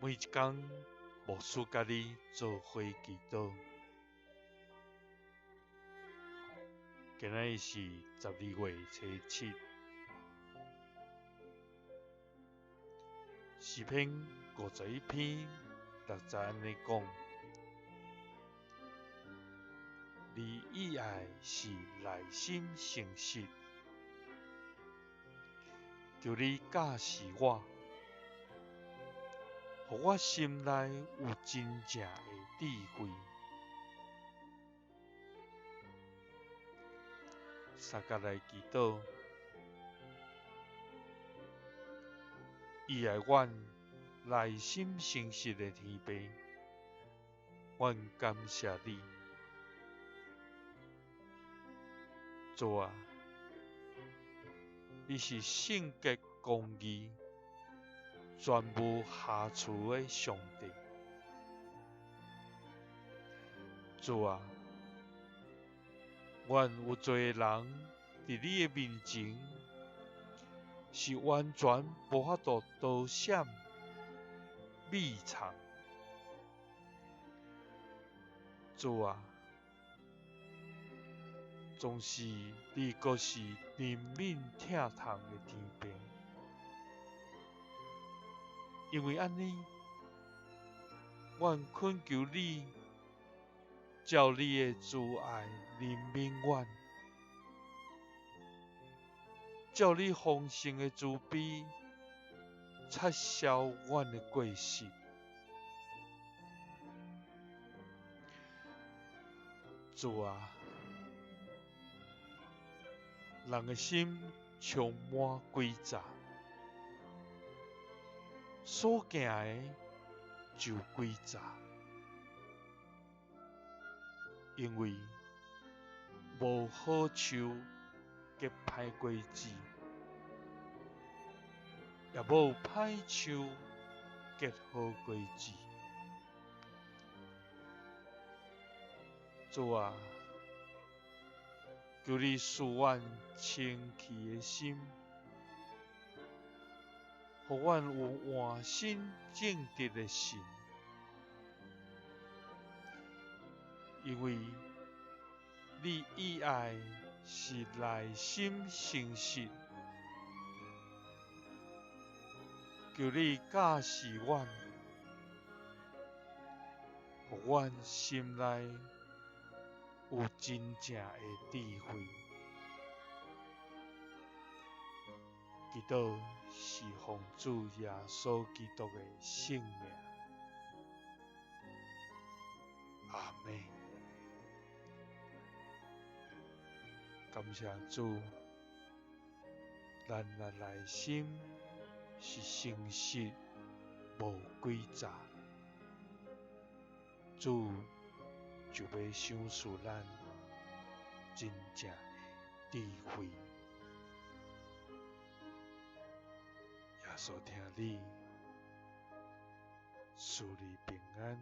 每一天，牧师甲你做伙祈祷。今仔是12月初7，诗篇51篇6节安尼讲：你以爱是内心诚实，求你教示我，互我心内有真正的智慧。三角来祈祷，伊爱阮内心诚实的天父，阮感谢你。主啊，你是圣洁公义、全无瑕疵的上帝。主啊，阮有做人伫你的面前，是完全无法度躲闪、秘藏。主啊，总是你阁是怜悯疼痛的天父，因为安尼，阮恳求你，照你的慈爱怜悯阮，照你丰盛的慈悲撤销阮的过失。主啊，人的心充满诡诈，所行的就诡诈，因为无好树结歹果子，也无歹树结好果子。主啊，求你赐阮清气的心，互阮有换心正直的心，因为你以爱是内心诚实，求你教示阮，互阮心内有真正的智慧。祈祷是奉主耶稣基督的圣名，阿们。感谢主，咱的内心是诚实无诡诈，主就要赏赐咱真正的智慧。耶稣听你，赐你平安。